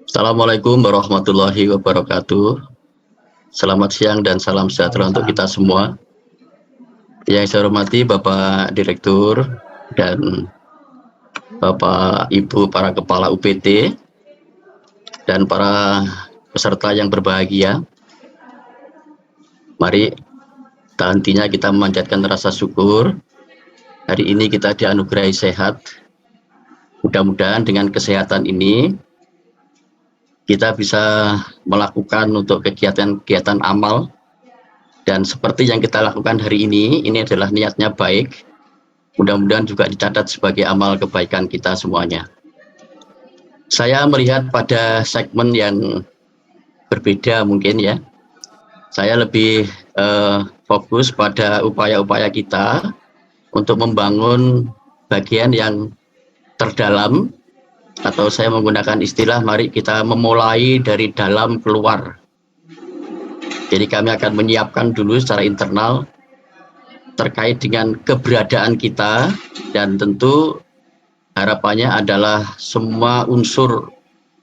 Assalamualaikum warahmatullahi wabarakatuh. Selamat siang dan salam sejahtera untuk kita semua. Yang saya hormati Bapak Direktur dan Bapak Ibu para Kepala UPT dan para peserta yang berbahagia. Mari hentinya kita memanjatkan rasa syukur. Hari ini kita dianugerahi sehat. Mudah-mudahan dengan kesehatan ini kita bisa melakukan untuk kegiatan-kegiatan amal, dan seperti yang kita lakukan hari ini adalah niatnya baik, mudah-mudahan juga dicatat sebagai amal kebaikan kita semuanya. Saya melihat pada segmen yang berbeda mungkin ya, saya lebih fokus pada upaya-upaya kita untuk membangun bagian yang terdalam, atau saya menggunakan istilah mari kita memulai dari dalam keluar. Jadi kami akan menyiapkan dulu secara internal terkait dengan keberadaan kita, dan tentu harapannya adalah semua unsur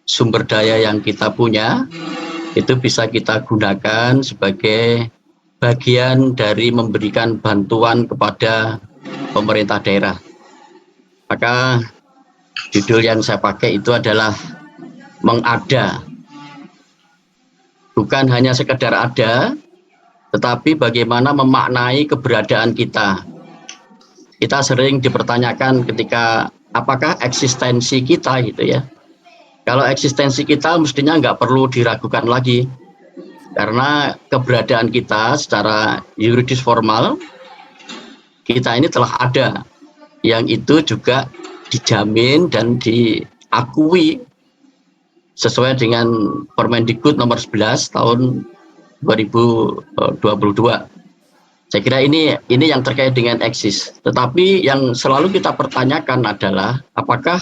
sumber daya yang kita punya itu bisa kita gunakan sebagai bagian dari memberikan bantuan kepada pemerintah daerah. Maka judul yang saya pakai itu adalah mengada. Bukan hanya sekedar ada, tetapi bagaimana memaknai keberadaan kita. Kita sering dipertanyakan ketika apakah eksistensi kita gitu ya. Kalau eksistensi kita mestinya nggak perlu diragukan lagi, karena keberadaan kita secara yuridis formal, kita ini telah ada, yang itu juga dijamin dan diakui sesuai dengan Permendikbud nomor 11 tahun 2022. Saya kira ini yang terkait dengan eksis. Tetapi yang selalu kita pertanyakan adalah apakah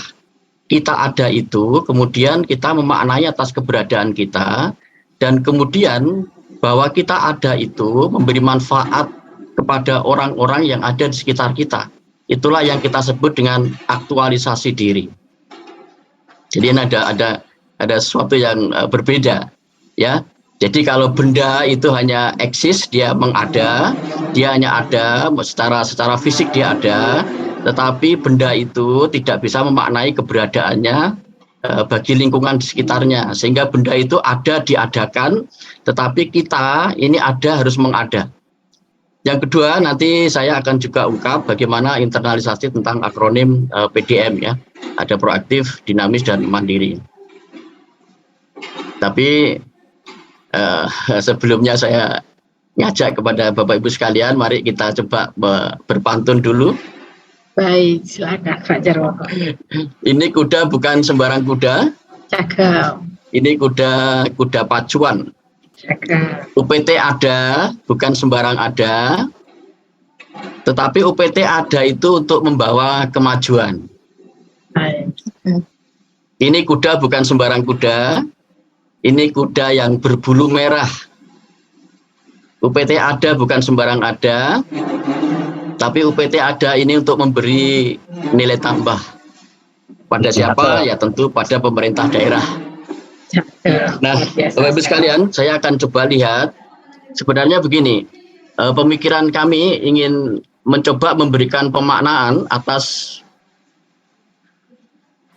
kita ada itu, kemudian kita memaknai atas keberadaan kita, dan kemudian bahwa kita ada itu memberi manfaat kepada orang-orang yang ada di sekitar kita. Itulah yang kita sebut dengan aktualisasi diri. Jadi ini ada sesuatu yang berbeda, ya. Jadi kalau benda itu hanya eksis, dia mengada, dia hanya ada secara fisik dia ada, tetapi benda itu tidak bisa memaknai keberadaannya bagi lingkungan di sekitarnya, sehingga benda itu ada diadakan, tetapi kita ini ada harus mengada. Yang kedua, nanti saya akan juga ungkap bagaimana internalisasi tentang akronim PDM ya. Ada proaktif, dinamis, dan mandiri. Tapi sebelumnya saya ngajak kepada Bapak Ibu sekalian, mari kita coba berpantun dulu. Baik, silakan Pak Jarwo. Ini kuda bukan sembarang kuda. Cakep. Ini kuda pacuan. Cakep. UPT ada, bukan sembarang ada. Tetapi UPT ada itu untuk membawa kemajuan. Baik. Ini kuda bukan sembarang kuda. Ini kuda yang berbulu merah. UPT ada bukan sembarang ada, tapi UPT ada ini untuk memberi nilai tambah. Pada siapa? Ya tentu pada pemerintah daerah. Nah, Bapak Ibu sekalian, saya akan coba lihat. Sebenarnya begini, pemikiran kami ingin mencoba memberikan pemaknaan atas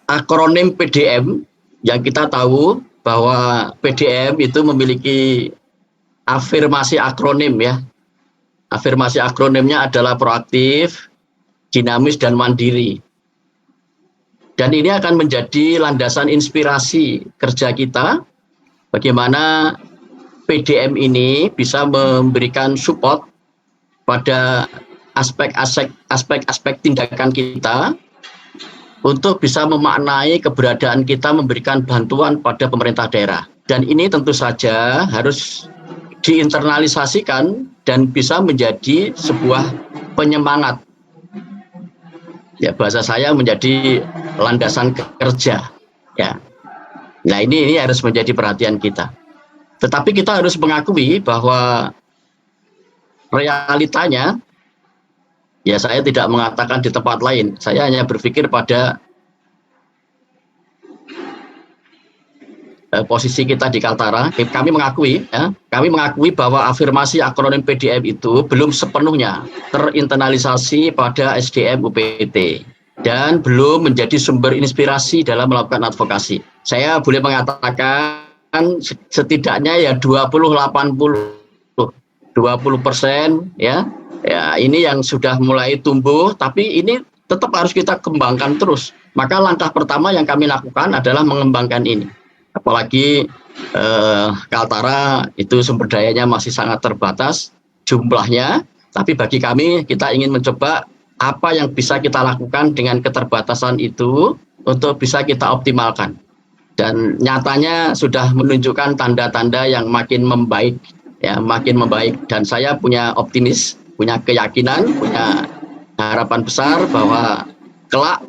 akronim PDM, yang kita tahu bahwa PDM itu memiliki afirmasi akronim ya. Afirmasi akronimnya adalah proaktif, dinamis, dan mandiri. Dan ini akan menjadi landasan inspirasi kerja kita, bagaimana PDM ini bisa memberikan support pada aspek-aspek tindakan kita, untuk bisa memaknai keberadaan kita memberikan bantuan pada pemerintah daerah. Dan ini tentu saja harus diinternalisasikan dan bisa menjadi sebuah penyemangat. Ya, bahasa saya menjadi landasan kerja. Ya. Nah, ini harus menjadi perhatian kita. Tetapi kita harus mengakui bahwa realitanya, ya saya tidak mengatakan di tempat lain, saya hanya berpikir pada posisi kita di Kaltara, kami mengakui bahwa afirmasi akronim PDM itu belum sepenuhnya terinternalisasi pada SDM UPT dan belum menjadi sumber inspirasi dalam melakukan advokasi. Saya boleh mengatakan setidaknya ya 20% ya. Ya, ini yang sudah mulai tumbuh, tapi ini tetap harus kita kembangkan terus. Maka langkah pertama yang kami lakukan adalah mengembangkan ini. Apalagi Kaltara itu sumber dayanya masih sangat terbatas jumlahnya, tapi bagi kami kita ingin mencoba apa yang bisa kita lakukan dengan keterbatasan itu untuk bisa kita optimalkan. Dan nyatanya sudah menunjukkan tanda-tanda yang makin membaik, ya, makin membaik. Dan saya punya punya keyakinan, punya harapan besar bahwa kelak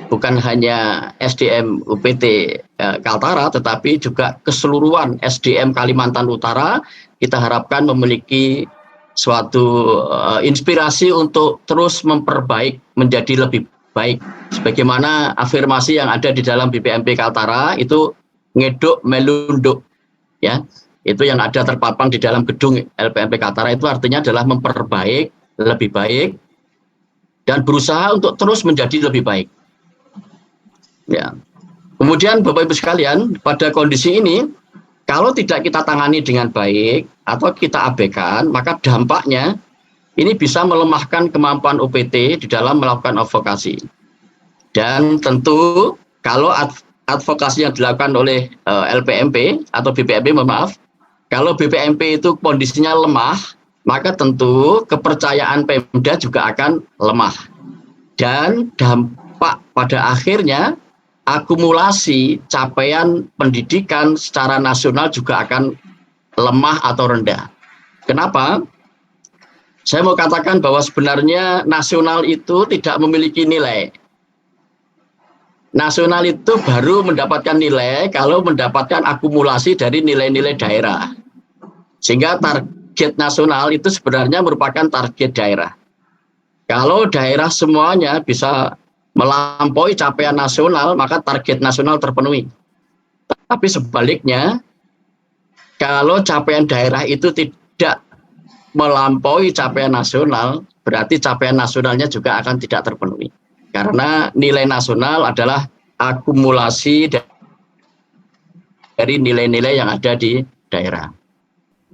bukan hanya SDM UPT Kaltara, tetapi juga keseluruhan SDM Kalimantan Utara kita harapkan memiliki suatu inspirasi untuk terus memperbaik menjadi lebih baik. Sebagaimana afirmasi yang ada di dalam BPMP Kaltara itu ngeduk melunduk, ya. Itu yang ada terpampang di dalam gedung LPMP Kaltara itu artinya adalah memperbaik, lebih baik, dan berusaha untuk terus menjadi lebih baik. Ya. Kemudian Bapak Ibu sekalian, pada kondisi ini, kalau tidak kita tangani dengan baik atau kita abaikan, maka dampaknya ini bisa melemahkan kemampuan UPT di dalam melakukan advokasi. Dan tentu kalau advokasi yang dilakukan oleh LPMP atau BPMP, kalau BPMP itu kondisinya lemah, maka tentu kepercayaan Pemda juga akan lemah. Dan dampak pada akhirnya akumulasi capaian pendidikan secara nasional juga akan lemah atau rendah. Kenapa? Saya mau katakan bahwa sebenarnya nasional itu tidak memiliki nilai. Nasional itu baru mendapatkan nilai kalau mendapatkan akumulasi dari nilai-nilai daerah. Sehingga target nasional itu sebenarnya merupakan target daerah. Kalau daerah semuanya bisa melampaui capaian nasional, maka target nasional terpenuhi. Tapi sebaliknya, kalau capaian daerah itu tidak melampaui capaian nasional, berarti capaian nasionalnya juga akan tidak terpenuhi. Karena nilai nasional adalah akumulasi dari nilai-nilai yang ada di daerah.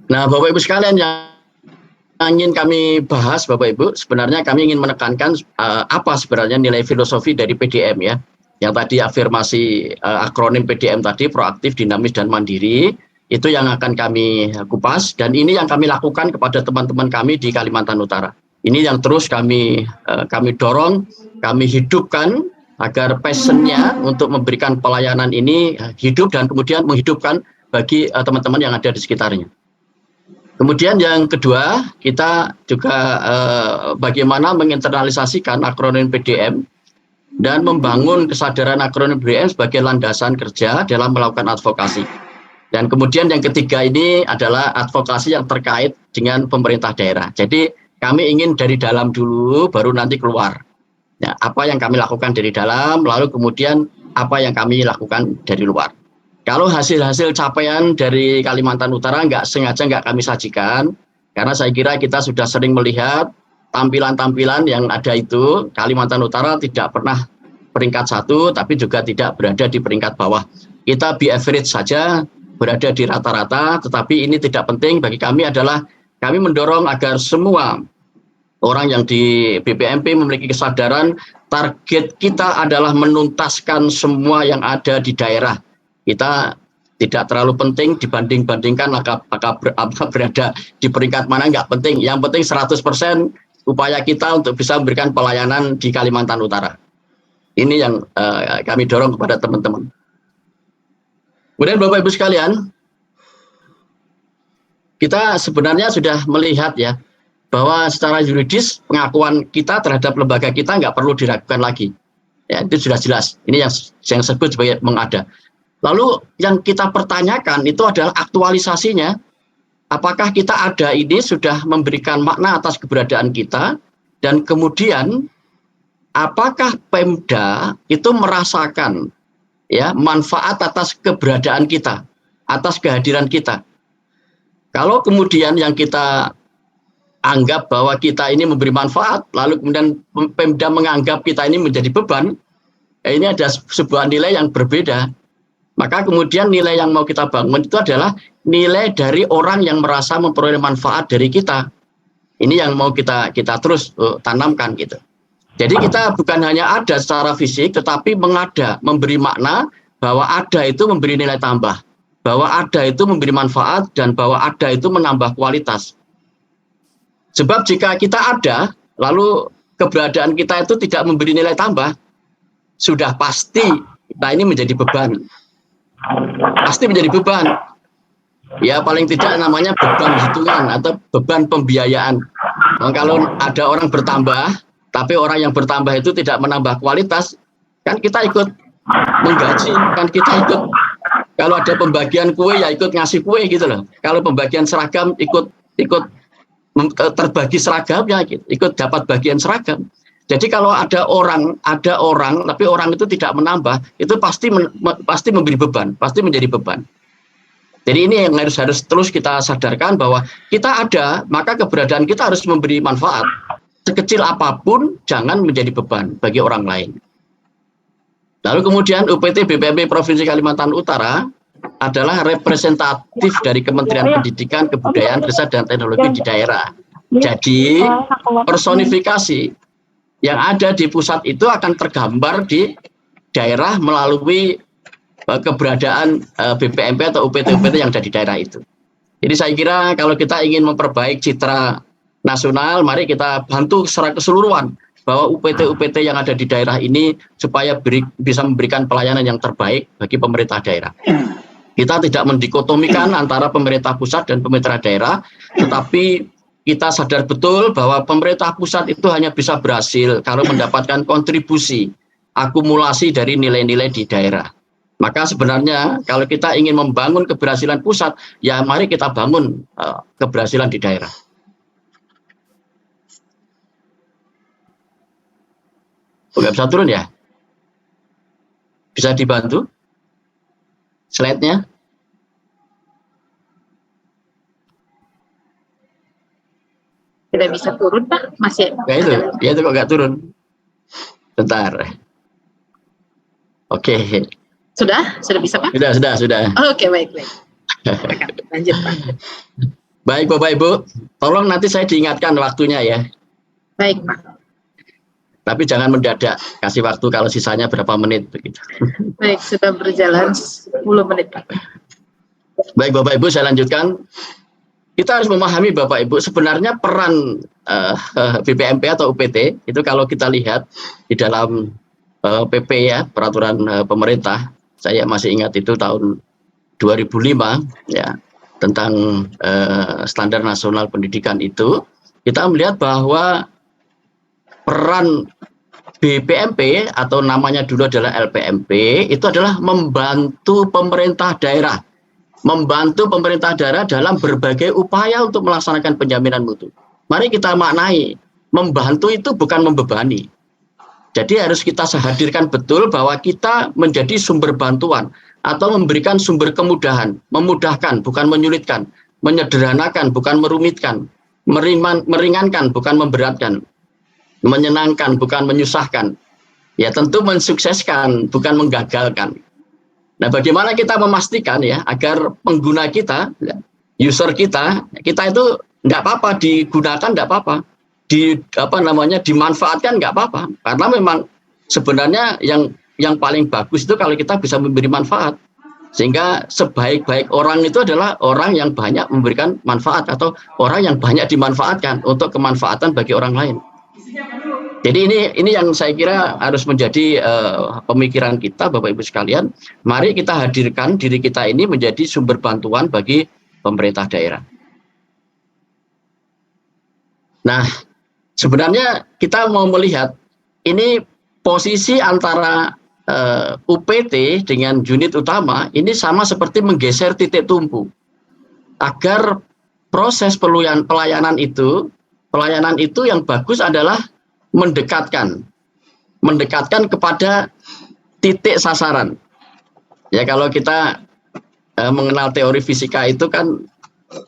Nah, Bapak Ibu sekalian, yang ingin kami bahas, Bapak Ibu, sebenarnya kami ingin menekankan apa sebenarnya nilai filosofi dari PDM, ya. Yang tadi afirmasi akronim PDM tadi, proaktif, dinamis, dan mandiri, itu yang akan kami kupas, dan ini yang kami lakukan kepada teman-teman kami di Kalimantan Utara. Ini yang terus kami dorong, kami hidupkan agar passion-nya untuk memberikan pelayanan ini hidup dan kemudian menghidupkan bagi teman-teman yang ada di sekitarnya. Kemudian yang kedua, kita juga bagaimana menginternalisasikan akronim PDM dan membangun kesadaran akronim PDM sebagai landasan kerja dalam melakukan advokasi. Dan kemudian yang ketiga ini adalah advokasi yang terkait dengan pemerintah daerah. Jadi kami ingin dari dalam dulu, baru nanti keluar. Ya, apa yang kami lakukan dari dalam, lalu kemudian apa yang kami lakukan dari luar. Kalau hasil-hasil capaian dari Kalimantan Utara nggak kami sajikan, karena saya kira kita sudah sering melihat tampilan-tampilan yang ada itu. Kalimantan Utara tidak pernah peringkat 1, tapi juga tidak berada di peringkat bawah. Kita be average saja, berada di rata-rata, tetapi ini tidak penting. Bagi kami adalah kami mendorong agar semua orang yang di BPMP memiliki kesadaran target kita adalah menuntaskan semua yang ada di daerah. Kita tidak terlalu penting dibanding-bandingkan apakah berada di peringkat mana, nggak penting. Yang penting 100% upaya kita untuk bisa memberikan pelayanan di Kalimantan Utara. Ini yang kami dorong kepada teman-teman. Kemudian Bapak Ibu sekalian, kita sebenarnya sudah melihat ya, bahwa secara yuridis pengakuan kita terhadap lembaga kita nggak perlu diragukan lagi. Ya, itu sudah jelas. Ini yang disebut sebagai mengada. Lalu yang kita pertanyakan itu adalah aktualisasinya. Apakah kita ada ini sudah memberikan makna atas keberadaan kita, dan kemudian apakah Pemda itu merasakan ya, manfaat atas keberadaan kita, atas kehadiran kita. Kalau kemudian yang kita anggap bahwa kita ini memberi manfaat, lalu kemudian Pemda menganggap kita ini menjadi beban, ini ada sebuah nilai yang berbeda. Maka kemudian nilai yang mau kita bangun itu adalah nilai dari orang yang merasa memperoleh manfaat dari kita. Ini yang mau kita terus tanamkan gitu. Jadi kita bukan hanya ada secara fisik, tetapi mengada, memberi makna bahwa ada itu memberi nilai tambah, bahwa ada itu memberi manfaat, dan bahwa ada itu menambah kualitas. Sebab jika kita ada, lalu keberadaan kita itu tidak memberi nilai tambah, sudah pasti kita ini menjadi beban. Pasti menjadi beban. Ya paling tidak namanya beban hitungan atau beban pembiayaan. Nah, kalau ada orang bertambah, tapi orang yang bertambah itu tidak menambah kualitas, kan kita ikut menggaji, kan kita ikut. Kalau ada pembagian kue ya ikut ngasih kue gitu loh. Kalau pembagian seragam ikut terbagi seragamnya, ikut dapat bagian seragam. Jadi kalau ada orang, tapi orang itu tidak menambah, itu pasti memberi beban, pasti menjadi beban. Jadi ini yang harus terus kita sadarkan bahwa kita ada, maka keberadaan kita harus memberi manfaat. Sekecil apapun, jangan menjadi beban bagi orang lain. Lalu kemudian UPT BPMP Provinsi Kalimantan Utara adalah representatif dari Kementerian Pendidikan, Kebudayaan, Riset, dan Teknologi di daerah. Jadi personifikasi yang ada di pusat itu akan tergambar di daerah melalui keberadaan BPMP atau UPT-UPT yang ada di daerah itu. Jadi saya kira kalau kita ingin memperbaiki citra nasional, mari kita bantu secara keseluruhan bahwa UPT-UPT yang ada di daerah ini supaya bisa memberikan pelayanan yang terbaik bagi pemerintah daerah. Kita tidak mendikotomikan antara pemerintah pusat dan pemerintah daerah, tetapi kita sadar betul bahwa pemerintah pusat itu hanya bisa berhasil kalau mendapatkan kontribusi, akumulasi dari nilai-nilai di daerah. Maka sebenarnya kalau kita ingin membangun keberhasilan pusat, ya mari kita bangun keberhasilan di daerah. Nggak bisa turun ya? Bisa dibantu? Slide-nya? Tidak bisa turun, Pak? Masih? Ya itu kok nggak turun. Bentar. Oke. Sudah bisa, Pak? Sudah. Oke, baik. Lanjut, Pak. Baik, Bapak Ibu. Tolong nanti saya diingatkan waktunya ya. Baik, Pak. Tapi jangan mendadak, kasih waktu kalau sisanya berapa menit begitu. Baik, sudah berjalan 10 menit, Pak. Baik, Bapak Ibu, saya lanjutkan. Kita harus memahami Bapak Ibu, sebenarnya peran BPMP atau UPT itu kalau kita lihat di dalam PP ya, peraturan pemerintah, saya masih ingat itu tahun 2005 ya, tentang standar nasional pendidikan itu, kita melihat bahwa peran BPMP atau namanya dulu adalah LPMP itu adalah membantu pemerintah daerah dalam berbagai upaya untuk melaksanakan penjaminan mutu. Mari kita maknai, membantu itu bukan membebani. Jadi harus kita hadirkan betul bahwa kita menjadi sumber bantuan atau memberikan sumber kemudahan, memudahkan bukan menyulitkan, menyederhanakan bukan merumitkan, meringankan bukan memberatkan, menyenangkan bukan menyusahkan, ya tentu mensukseskan bukan menggagalkan. Nah, bagaimana kita memastikan ya agar pengguna kita, user kita itu nggak apa-apa digunakan, nggak apa-apa, dimanfaatkan nggak apa-apa, karena memang sebenarnya yang paling bagus itu kalau kita bisa memberi manfaat, sehingga sebaik-baik orang itu adalah orang yang banyak memberikan manfaat atau orang yang banyak dimanfaatkan untuk kemanfaatan bagi orang lain. Jadi ini yang saya kira harus menjadi pemikiran kita, Bapak Ibu sekalian. Mari kita hadirkan diri kita ini menjadi sumber bantuan bagi pemerintah daerah. Nah, sebenarnya kita mau melihat ini posisi antara UPT dengan unit utama ini sama seperti menggeser titik tumpu agar proses pelayanan itu yang bagus adalah mendekatkan kepada titik sasaran. Ya kalau kita mengenal teori fisika itu kan,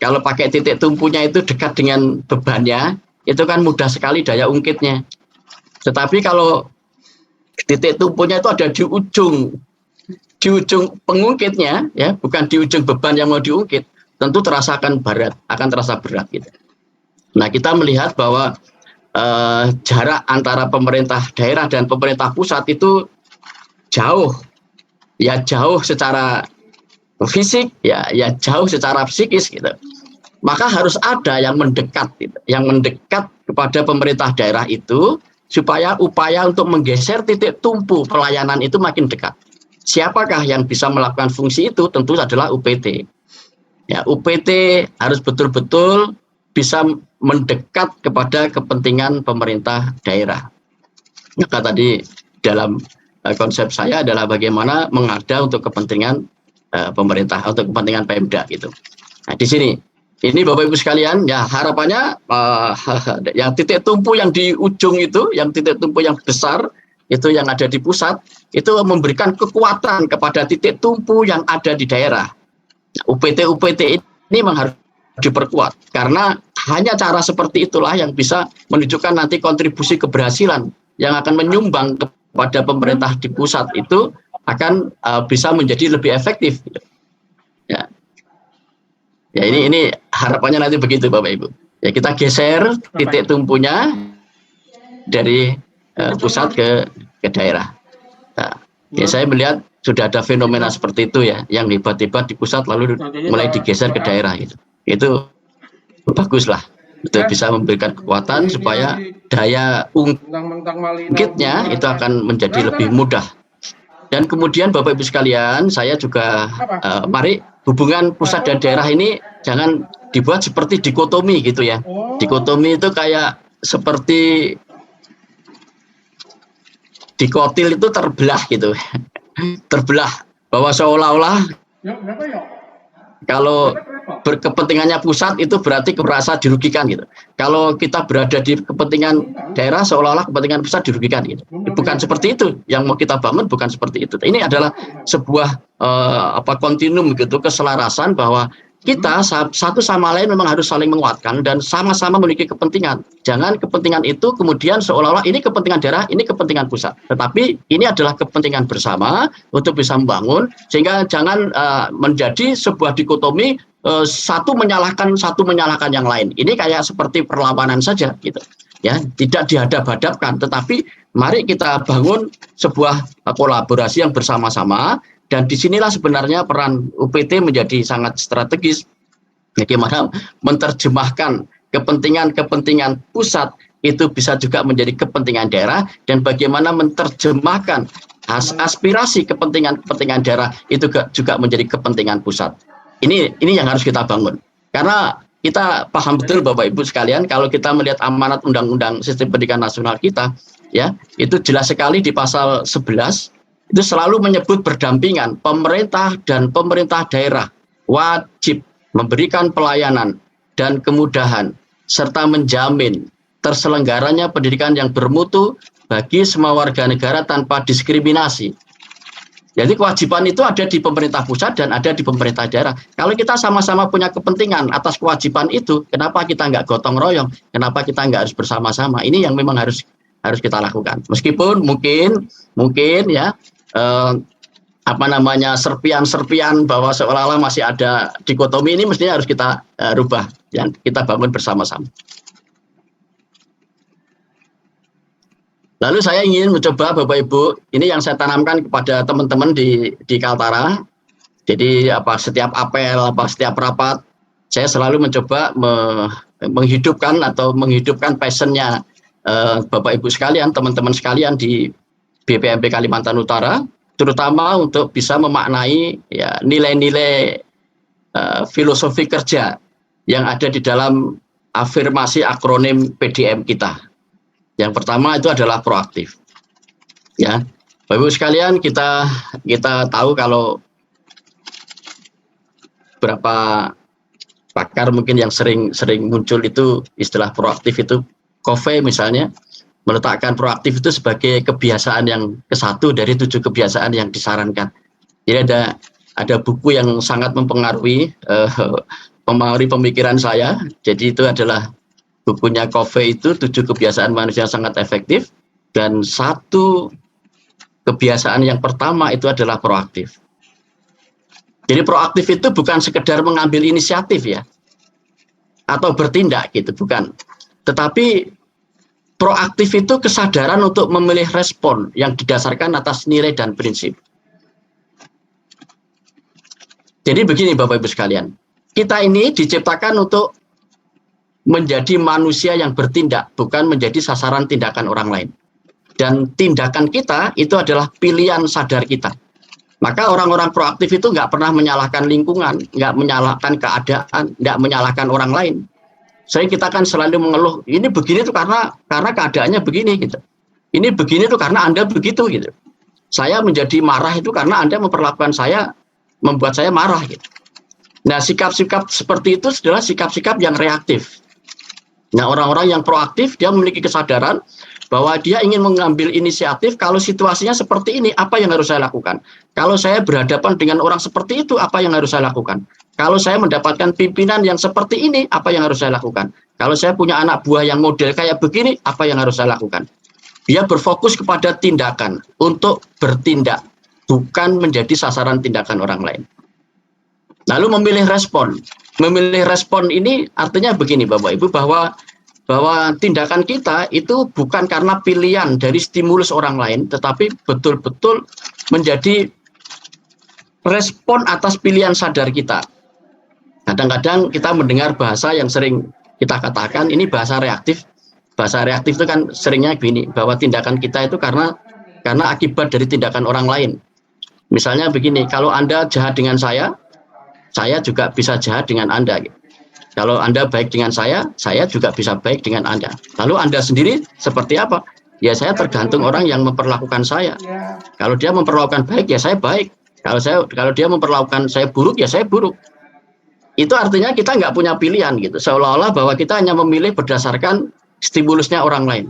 kalau pakai titik tumpunya itu dekat dengan bebannya, itu kan mudah sekali daya ungkitnya. Tetapi kalau titik tumpunya itu ada di ujung pengungkitnya, ya, bukan di ujung beban yang mau diungkit, tentu akan terasa berat gitu. Nah, kita melihat bahwa jarak antara pemerintah daerah dan pemerintah pusat itu jauh secara fisik, ya jauh secara psikis gitu. Maka harus ada yang mendekat gitu, yang mendekat kepada pemerintah daerah itu, supaya upaya untuk menggeser titik tumpu pelayanan itu makin dekat. Siapakah yang bisa melakukan fungsi itu? Tentu adalah UPT. Ya, UPT harus betul-betul bisa mendekat kepada kepentingan pemerintah daerah. Maka tadi dalam konsep saya adalah bagaimana mengada untuk kepentingan pemerintah, untuk kepentingan Pemda gitu. Nah, di sini ini Bapak Ibu sekalian, ya harapannya yang titik tumpu yang di ujung itu, yang titik tumpu yang besar itu yang ada di pusat, itu memberikan kekuatan kepada titik tumpu yang ada di daerah. UPT ini memang harus diperkuat, karena hanya cara seperti itulah yang bisa menunjukkan nanti kontribusi keberhasilan yang akan menyumbang kepada pemerintah di pusat itu akan bisa menjadi lebih efektif. Ya, ya ini harapannya nanti begitu Bapak Ibu. Ya, kita geser titik tumpunya dari pusat ke daerah. Nah, ya saya melihat sudah ada fenomena seperti itu ya, yang tiba-tiba di pusat lalu mulai digeser ke daerah gitu. Itu bagus lah, itu bisa memberikan kekuatan supaya daya ungkitnya itu akan menjadi lebih mudah. Dan kemudian Bapak Ibu sekalian, saya juga mari hubungan pusat dan daerah ini jangan dibuat seperti dikotomi gitu ya. Dikotomi itu kayak seperti dikotil itu terbelah gitu. Terbelah bahwa seolah-olah kalau berkepentingannya pusat itu berarti merasa dirugikan gitu. Kalau kita berada di kepentingan daerah seolah-olah kepentingan pusat dirugikan gitu. Bukan seperti itu yang mau kita bangun, bukan seperti itu. Ini adalah sebuah kontinum gitu, keselarasan bahwa kita satu sama lain memang harus saling menguatkan dan sama-sama memiliki kepentingan. Jangan kepentingan itu kemudian seolah-olah ini kepentingan daerah, ini kepentingan pusat. Tetapi ini adalah kepentingan bersama untuk bisa membangun, sehingga jangan menjadi sebuah dikotomi satu menyalahkan yang lain. Ini kayak seperti perlawanan saja gitu. Ya, tidak dihadap-hadapkan, tetapi mari kita bangun sebuah kolaborasi yang bersama-sama. Dan disinilah sebenarnya peran UPT menjadi sangat strategis. Bagaimana menerjemahkan kepentingan pusat itu bisa juga menjadi kepentingan daerah, dan bagaimana menerjemahkan aspirasi kepentingan daerah itu juga menjadi kepentingan pusat. Ini yang harus kita bangun. Karena kita paham betul Bapak Ibu sekalian, kalau kita melihat amanat Undang-Undang Sistem Pendidikan Nasional kita, ya itu jelas sekali di pasal 11. Itu selalu menyebut berdampingan pemerintah dan pemerintah daerah wajib memberikan pelayanan dan kemudahan serta menjamin terselenggaranya pendidikan yang bermutu bagi semua warga negara tanpa diskriminasi. Jadi kewajiban itu ada di pemerintah pusat dan ada di pemerintah daerah. Kalau kita sama-sama punya kepentingan atas kewajiban itu, kenapa kita nggak gotong royong? Kenapa kita nggak harus bersama-sama? Ini yang memang harus kita lakukan. Meskipun mungkin ya serpian bahwa seolah-olah masih ada dikotomi, ini mestinya harus kita rubah dan kita bangun bersama-sama. Lalu saya ingin mencoba Bapak Ibu, ini yang saya tanamkan kepada teman-teman di Kaltara. Jadi setiap apel, setiap rapat, saya selalu mencoba menghidupkan passionnya Bapak Ibu sekalian, teman-teman sekalian di BPMP Kalimantan Utara, terutama untuk bisa memaknai ya nilai-nilai filosofi kerja yang ada di dalam afirmasi akronim PDM kita. Yang pertama itu adalah proaktif. Ya, Bapak Ibu sekalian, kita tahu kalau beberapa pakar mungkin yang sering muncul itu istilah proaktif itu, Covey misalnya meletakkan proaktif itu sebagai kebiasaan yang ke-1 dari 7 kebiasaan yang disarankan. Jadi ada buku yang sangat mempengaruhi pemikiran saya. Jadi itu adalah bukunya Covey, itu 7 kebiasaan manusia sangat efektif, dan 1 kebiasaan yang pertama itu adalah proaktif. Jadi proaktif itu bukan sekedar mengambil inisiatif ya, atau bertindak gitu, bukan. Tetapi proaktif itu kesadaran untuk memilih respon yang didasarkan atas nilai dan prinsip. Jadi begini Bapak Ibu sekalian, kita ini diciptakan untuk menjadi manusia yang bertindak, bukan menjadi sasaran tindakan orang lain. Dan tindakan kita itu adalah pilihan sadar kita. Maka orang-orang proaktif itu nggak pernah menyalahkan lingkungan, nggak menyalahkan keadaan, nggak menyalahkan orang lain. Saya kita kan selalu mengeluh, ini begini tuh karena keadaannya begini gitu. Ini begini tuh karena Anda begitu gitu. Saya menjadi marah itu karena Anda memperlakukan saya, membuat saya marah gitu. Nah, sikap-sikap seperti itu adalah sikap-sikap yang reaktif. Nah, orang-orang yang proaktif dia memiliki kesadaran bahwa dia ingin mengambil inisiatif. Kalau situasinya seperti ini, apa yang harus saya lakukan? Kalau saya berhadapan dengan orang seperti itu, apa yang harus saya lakukan? Kalau saya mendapatkan pimpinan yang seperti ini, apa yang harus saya lakukan? Kalau saya punya anak buah yang model kayak begini, apa yang harus saya lakukan? Dia berfokus kepada tindakan untuk bertindak, bukan menjadi sasaran tindakan orang lain. Lalu memilih respon. Memilih respon ini artinya begini Bapak Ibu, bahwa tindakan kita itu bukan karena pilihan dari stimulus orang lain, tetapi betul-betul menjadi respon atas pilihan sadar kita. Kadang-kadang kita mendengar bahasa yang sering kita katakan ini bahasa reaktif. Bahasa reaktif itu kan seringnya begini, bahwa tindakan kita itu karena akibat dari tindakan orang lain. Misalnya begini, kalau Anda jahat dengan saya juga bisa jahat dengan Anda. Kalau Anda baik dengan saya juga bisa baik dengan Anda. Lalu Anda sendiri seperti apa? Ya saya tergantung orang yang memperlakukan saya. Kalau dia memperlakukan baik, ya saya baik. Kalau dia memperlakukan saya buruk, ya saya buruk. Itu artinya kita nggak punya pilihan gitu. Seolah-olah bahwa kita hanya memilih berdasarkan stimulusnya orang lain.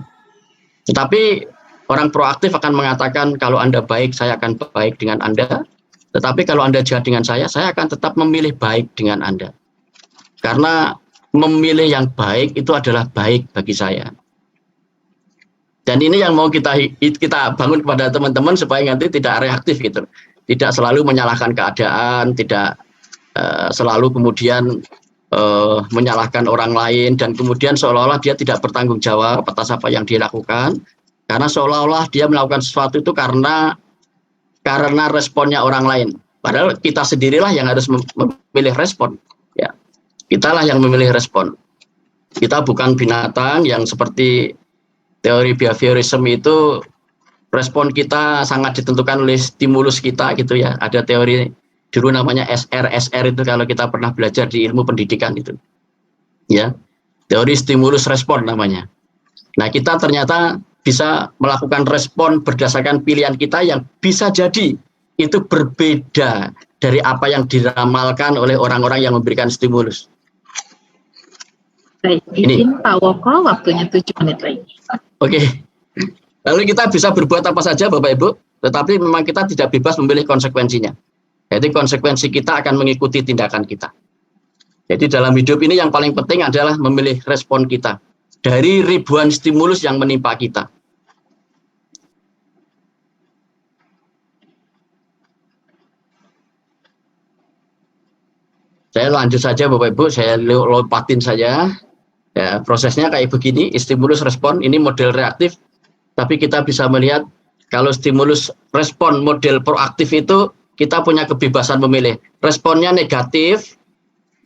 Tetapi orang proaktif akan mengatakan kalau Anda baik, saya akan baik dengan Anda. Tetapi kalau Anda jahat dengan saya akan tetap memilih baik dengan Anda. Karena memilih yang baik itu adalah baik bagi saya. Dan ini yang mau kita bangun kepada teman-teman supaya nanti tidak reaktif gitu. Tidak selalu menyalahkan keadaan, tidak selalu kemudian menyalahkan orang lain, dan kemudian seolah-olah dia tidak bertanggung jawab atas apa yang dia lakukan, karena seolah-olah dia melakukan sesuatu itu karena responnya orang lain. Padahal kita sendirilah yang harus memilih respon. Ya, kitalah yang memilih respon. Kita bukan binatang yang seperti teori behaviorism itu respon kita sangat ditentukan oleh stimulus kita gitu ya. Ada teori dulu namanya SR itu kalau kita pernah belajar di ilmu pendidikan itu. Ya. Teori stimulus respon namanya. Nah, kita ternyata bisa melakukan respon berdasarkan pilihan kita yang bisa jadi itu berbeda dari apa yang diramalkan oleh orang-orang yang memberikan stimulus. Baik, izin Pak Woko, waktunya 7 menit lagi. Oke. Lalu kita bisa berbuat apa saja Bapak Ibu, tetapi memang kita tidak bebas memilih konsekuensinya. Jadi konsekuensi kita akan mengikuti tindakan kita. Jadi dalam hidup ini yang paling penting adalah memilih respon kita dari ribuan stimulus yang menimpa kita. Saya lanjut saja Bapak Ibu, saya lompatin saja. Ya, prosesnya kayak begini, stimulus respon ini model reaktif, tapi kita bisa melihat kalau stimulus respon model proaktif itu kita punya kebebasan memilih. Responnya negatif,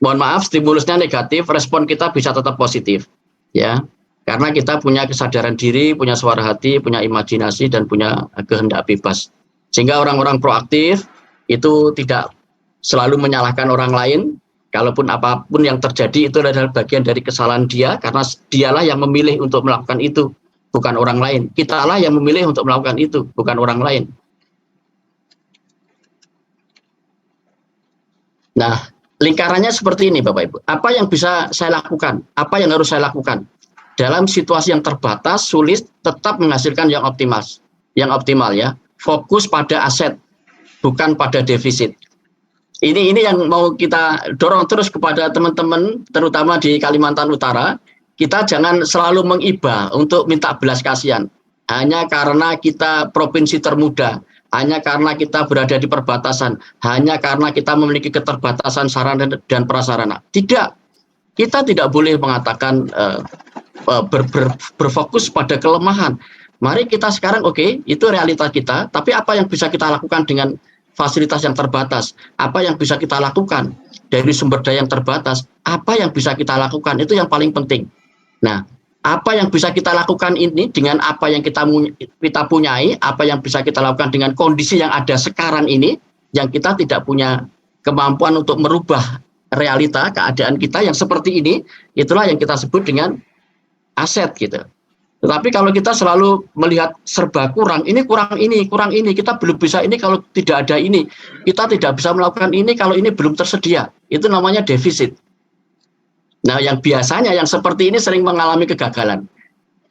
mohon maaf, stimulusnya negatif, respon kita bisa tetap positif. Ya, karena kita punya kesadaran diri, punya suara hati, punya imajinasi, dan punya kehendak bebas. Sehingga orang-orang proaktif itu tidak selalu menyalahkan orang lain. Kalaupun apapun yang terjadi itu adalah bagian dari kesalahan dia, karena dialah yang memilih untuk melakukan itu, bukan orang lain. Kitalah yang memilih untuk melakukan itu, bukan orang lain. Nah, lingkarannya seperti ini Bapak Ibu. Apa yang bisa saya lakukan? Apa yang harus saya lakukan? Dalam situasi yang terbatas, sulit, tetap menghasilkan yang optimal ya. Fokus pada aset. bukan pada defisit. Ini yang mau kita dorong terus kepada teman-teman, terutama di Kalimantan Utara. Kita jangan selalu mengiba untuk minta belas kasihan. Hanya karena kita provinsi termuda, hanya karena kita berada di perbatasan, hanya karena kita memiliki keterbatasan sarana dan prasarana. Tidak, kita tidak boleh mengatakan berfokus pada kelemahan. Mari kita sekarang itu realita kita, tapi apa yang bisa kita lakukan dengan fasilitas yang terbatas? Apa yang bisa kita lakukan dari sumber daya yang terbatas? Apa yang bisa kita lakukan? Itu yang paling penting. Nah, apa yang bisa kita lakukan ini dengan apa yang kita punyai, apa yang bisa kita lakukan dengan kondisi yang ada sekarang ini, yang kita tidak punya kemampuan untuk merubah realita keadaan kita yang seperti ini, itulah yang kita sebut dengan aset gitu. Tetapi kalau kita selalu melihat serba kurang ini, kita belum bisa ini kalau tidak ada ini, kita tidak bisa melakukan ini kalau ini belum tersedia, itu namanya defisit. Nah, yang biasanya yang seperti ini sering mengalami kegagalan.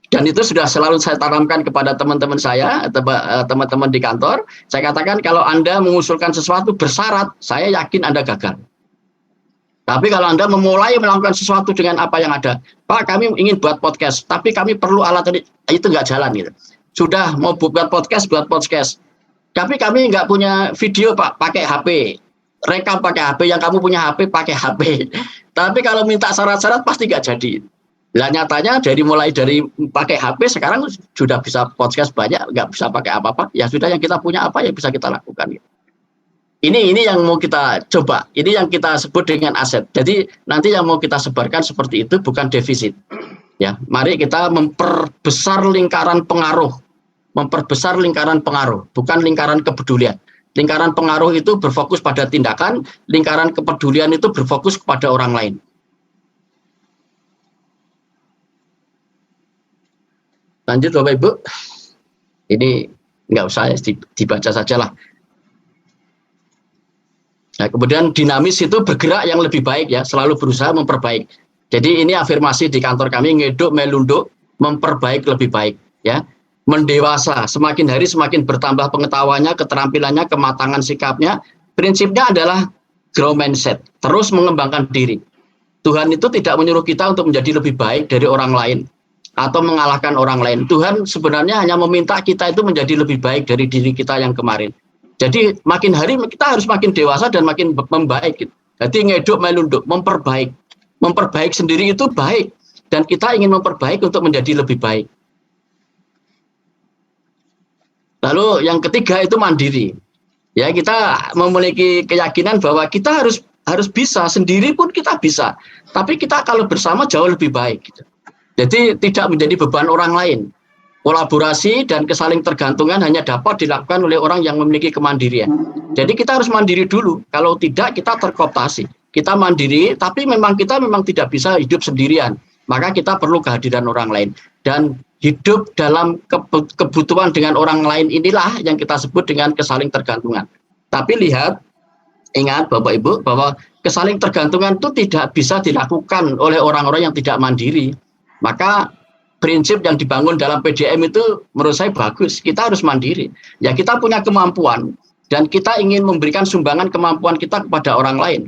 Dan itu sudah selalu saya tanamkan kepada teman-teman saya, teman-teman di kantor. Saya katakan kalau Anda mengusulkan sesuatu bersyarat, saya yakin Anda gagal. Tapi kalau Anda memulai melakukan sesuatu dengan apa yang ada, Pak, kami ingin buat podcast, tapi kami perlu alat ini, itu nggak jalan gitu. Sudah mau buat podcast. Tapi kami nggak punya video, Pak, pakai HP. Rekam pakai HP, yang kamu punya HP pakai HP. Tapi kalau minta syarat-syarat pasti nggak jadi. Nah, nyatanya mulai dari pakai HP sekarang sudah bisa podcast banyak, nggak bisa pakai apa-apa. Ya sudah, yang kita punya apa yang bisa kita lakukan. Ini yang mau kita coba. Ini yang kita sebut dengan aset. Jadi nanti yang mau kita sebarkan seperti itu bukan defisit. Ya, mari kita memperbesar lingkaran pengaruh, bukan lingkaran kepedulian. Lingkaran pengaruh itu berfokus pada tindakan, lingkaran kepedulian itu berfokus kepada orang lain. Lanjut Bapak Ibu. Ini nggak usah dibaca saja lah. Nah, kemudian dinamis itu bergerak yang lebih baik ya, selalu berusaha memperbaik. Jadi ini afirmasi di kantor kami, ngeduk melunduk, memperbaik lebih baik ya. Mendewasa, semakin hari semakin bertambah pengetahuannya, keterampilannya, kematangan sikapnya. Prinsipnya adalah grow mindset, terus mengembangkan diri. Tuhan itu tidak menyuruh kita untuk menjadi lebih baik dari orang lain atau mengalahkan orang lain. Tuhan sebenarnya hanya meminta kita itu menjadi lebih baik dari diri kita yang kemarin. Jadi makin hari kita harus makin dewasa dan makin membaik. Jadi ngeduk melunduk, memperbaik. Memperbaik sendiri itu baik. Dan kita ingin memperbaik untuk menjadi lebih baik. Lalu yang ketiga itu mandiri. Ya, kita memiliki keyakinan bahwa kita harus bisa, sendiri pun kita bisa. Tapi kita kalau bersama jauh lebih baik. Gitu. Jadi tidak menjadi beban orang lain. Kolaborasi dan kesaling tergantungan hanya dapat dilakukan oleh orang yang memiliki kemandirian. Jadi kita harus mandiri dulu. Kalau tidak kita terkooptasi. Kita mandiri, tapi kita memang tidak bisa hidup sendirian. Maka kita perlu kehadiran orang lain. Dan hidup dalam kebutuhan dengan orang lain inilah yang kita sebut dengan kesaling tergantungan. Tapi ingat Bapak Ibu, bahwa kesaling tergantungan itu tidak bisa dilakukan oleh orang-orang yang tidak mandiri. Maka prinsip yang dibangun dalam PDM itu menurut saya bagus. Kita harus mandiri. Ya, kita punya kemampuan dan kita ingin memberikan sumbangan kemampuan kita kepada orang lain.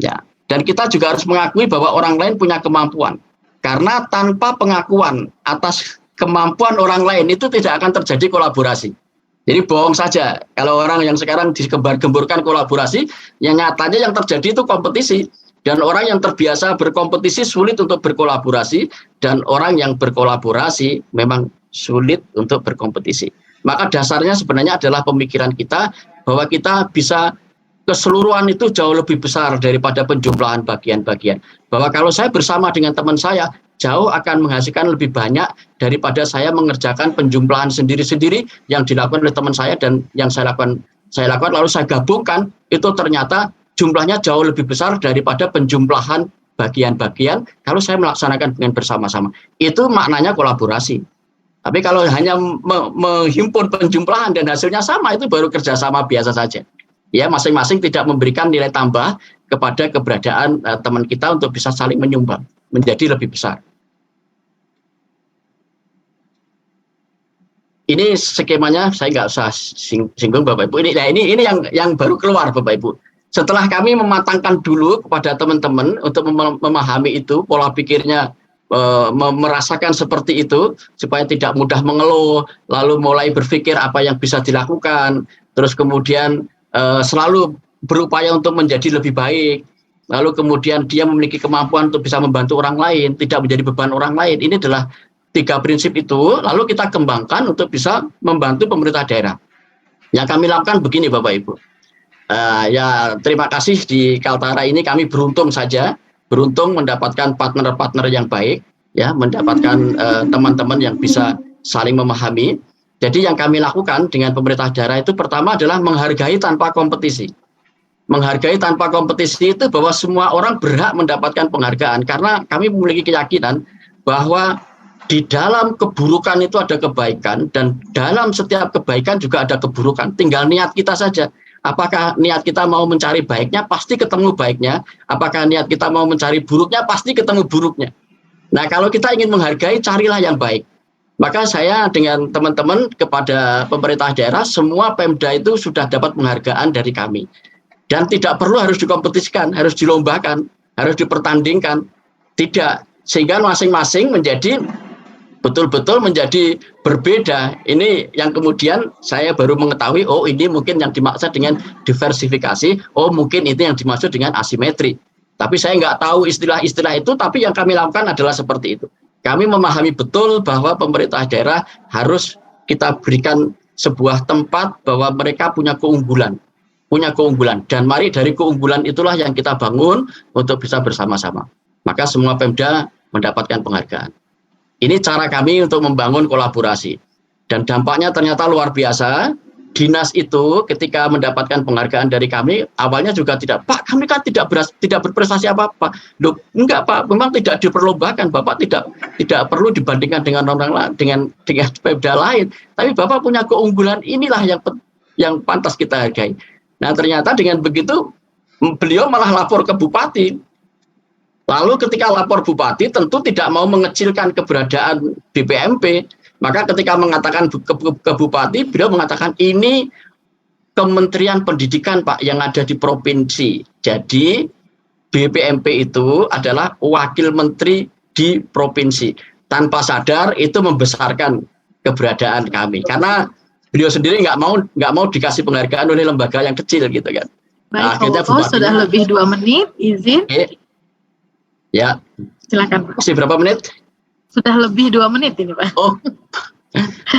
Ya, dan kita juga harus mengakui bahwa orang lain punya kemampuan. Karena tanpa pengakuan atas kemampuan orang lain itu tidak akan terjadi kolaborasi. Jadi bohong saja kalau orang yang sekarang digembar-gemburkan kolaborasi, yang nyatanya yang terjadi itu kompetisi. Dan orang yang terbiasa berkompetisi sulit untuk berkolaborasi, dan orang yang berkolaborasi memang sulit untuk berkompetisi. Maka dasarnya sebenarnya adalah pemikiran kita bahwa kita bisa keseluruhan itu jauh lebih besar daripada penjumlahan bagian-bagian. Bahwa kalau saya bersama dengan teman saya, jauh akan menghasilkan lebih banyak daripada saya mengerjakan penjumlahan sendiri-sendiri yang dilakukan oleh teman saya dan yang saya lakukan lalu saya gabungkan, itu ternyata jumlahnya jauh lebih besar daripada penjumlahan bagian-bagian kalau saya melaksanakan dengan bersama-sama. Itu maknanya kolaborasi. Tapi kalau hanya menghimpun penjumlahan dan hasilnya sama, itu baru kerjasama biasa saja. Ya, masing-masing tidak memberikan nilai tambah kepada keberadaan teman kita untuk bisa saling menyumbang menjadi lebih besar. ini skemanya saya nggak usah singgung Bapak Ibu. Ini yang baru keluar Bapak Ibu. Setelah kami mematangkan dulu kepada teman-teman untuk memahami itu, pola pikirnya, merasakan seperti itu supaya tidak mudah mengeluh, lalu mulai berpikir apa yang bisa dilakukan, terus kemudian selalu berupaya untuk menjadi lebih baik, lalu kemudian dia memiliki kemampuan untuk bisa membantu orang lain, tidak menjadi beban orang lain. Ini adalah 3 prinsip itu, lalu kita kembangkan untuk bisa membantu pemerintah daerah. Yang kami lakukan begini Bapak Ibu, ya terima kasih di Kaltara ini kami beruntung mendapatkan partner-partner yang baik, ya, mendapatkan teman-teman yang bisa saling memahami. Jadi yang kami lakukan dengan pemerintah daerah itu pertama adalah menghargai tanpa kompetisi. Menghargai tanpa kompetisi itu bahwa semua orang berhak mendapatkan penghargaan, karena kami memiliki keyakinan bahwa di dalam keburukan itu ada kebaikan, dan dalam setiap kebaikan juga ada keburukan. Tinggal niat kita saja. Apakah niat kita mau mencari baiknya, pasti ketemu baiknya. Apakah niat kita mau mencari buruknya, pasti ketemu buruknya. Nah, kalau kita ingin menghargai, carilah yang baik. Maka saya dengan teman-teman kepada pemerintah daerah, semua Pemda itu sudah dapat penghargaan dari kami. Dan tidak perlu harus dikompetisikan, harus dilombakan, harus dipertandingkan. Tidak. Sehingga masing-masing menjadi betul-betul menjadi berbeda. Ini yang kemudian saya baru mengetahui, oh ini mungkin yang dimaksud dengan diversifikasi, oh mungkin itu yang dimaksud dengan asimetri. Tapi saya nggak tahu istilah-istilah itu, tapi yang kami lakukan adalah seperti itu. Kami memahami betul bahwa pemerintah daerah harus kita berikan sebuah tempat bahwa mereka punya keunggulan. Dan mari dari keunggulan itulah yang kita bangun untuk bisa bersama-sama. Maka semua Pemda mendapatkan penghargaan. Ini cara kami untuk membangun kolaborasi. Dan dampaknya ternyata luar biasa. Dinas itu ketika mendapatkan penghargaan dari kami, awalnya juga tidak, Pak, kami kan tidak berprestasi apa-apa. Loh, enggak Pak, memang tidak diperlombakan. Bapak tidak perlu dibandingkan dengan orang lain, dengan Pemda lain. Tapi Bapak punya keunggulan, inilah yang pantas kita hargai. Nah, ternyata dengan begitu, beliau malah lapor ke Bupati. Lalu ketika lapor Bupati tentu tidak mau mengecilkan keberadaan BPMP. Maka ketika mengatakan ke Bupati, beliau mengatakan ini Kementerian Pendidikan Pak yang ada di provinsi. Jadi BPMP itu adalah wakil menteri di provinsi. Tanpa sadar itu membesarkan keberadaan kami. Karena beliau sendiri nggak mau dikasih penghargaan oleh lembaga yang kecil gitu kan. Baik, sudah lebih 2 menit, izin. Ya, silakan Pak. Masih berapa menit? Sudah lebih 2 menit ini Pak. Oh,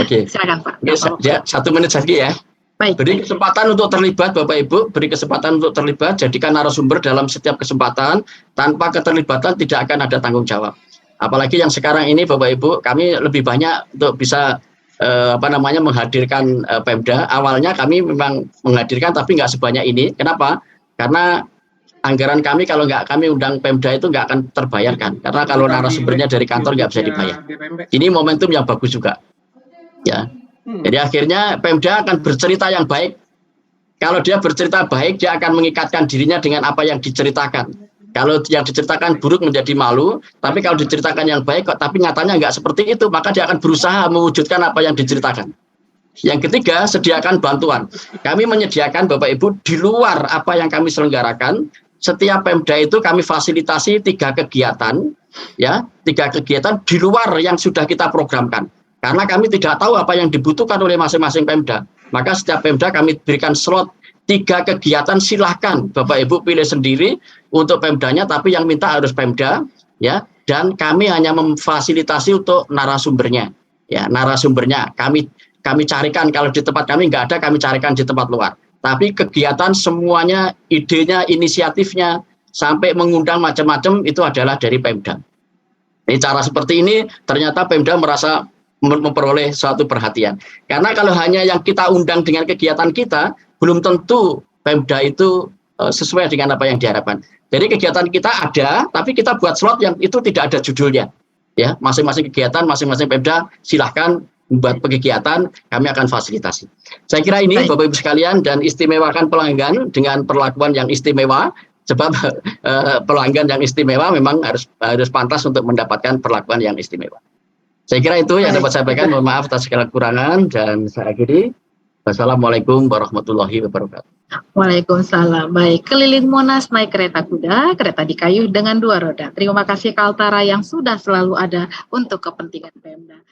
oke. Silakan Pak. Ya, 1 menit lagi ya. Baik. Beri kesempatan untuk terlibat Bapak Ibu, beri kesempatan untuk terlibat, jadikan narasumber dalam setiap kesempatan. Tanpa keterlibatan tidak akan ada tanggung jawab. Apalagi yang sekarang ini Bapak Ibu, kami lebih banyak untuk bisa menghadirkan Pemda. Awalnya kami memang menghadirkan tapi nggak sebanyak ini. Kenapa? Karena anggaran kami kalau nggak kami undang Pemda itu nggak akan terbayarkan. Karena kalau narasumbernya dari kantor nggak bisa dibayar. Ini momentum yang bagus juga. Ya. Jadi akhirnya Pemda akan bercerita yang baik. Kalau dia bercerita baik, dia akan mengikatkan dirinya dengan apa yang diceritakan. Kalau yang diceritakan buruk menjadi malu, tapi kalau diceritakan yang baik, tapi nyatanya nggak seperti itu, maka dia akan berusaha mewujudkan apa yang diceritakan. Yang ketiga, sediakan bantuan. Kami menyediakan Bapak Ibu di luar apa yang kami selenggarakan. Setiap Pemda itu kami fasilitasi 3 kegiatan, ya, 3 kegiatan di luar yang sudah kita programkan. Karena kami tidak tahu apa yang dibutuhkan oleh masing-masing Pemda. Maka setiap Pemda kami berikan slot 3 kegiatan, silahkan Bapak Ibu pilih sendiri untuk Pemdanya, tapi yang minta harus Pemda, ya. Dan kami hanya memfasilitasi untuk narasumbernya, ya, narasumbernya. Kami carikan, kalau di tempat kami nggak ada, kami carikan di tempat luar. Tapi kegiatan semuanya, idenya, inisiatifnya, sampai mengundang macam-macam itu adalah dari Pemda. Ini cara seperti ini ternyata Pemda merasa memperoleh suatu perhatian. Karena kalau hanya yang kita undang dengan kegiatan kita, belum tentu Pemda itu sesuai dengan apa yang diharapkan. Jadi kegiatan kita ada, tapi kita buat slot yang itu tidak ada judulnya. Ya, masing-masing kegiatan, masing-masing Pemda silahkan membuat kegiatan, kami akan fasilitasi. Saya kira ini Bapak Ibu sekalian, dan istimewakan pelanggan dengan perlakuan yang istimewa. Sebab pelanggan yang istimewa memang harus pantas untuk mendapatkan perlakuan yang istimewa. Saya kira itu yang Baik, dapat saya sampaikan. Mohon maaf atas segala kekurangan dan saya akhiri. Wassalamualaikum warahmatullahi wabarakatuh. Waalaikumsalam. Baik, keliling Monas naik kereta kuda, kereta di kayu dengan 2 roda. Terima kasih Kaltara yang sudah selalu ada untuk kepentingan Pemda.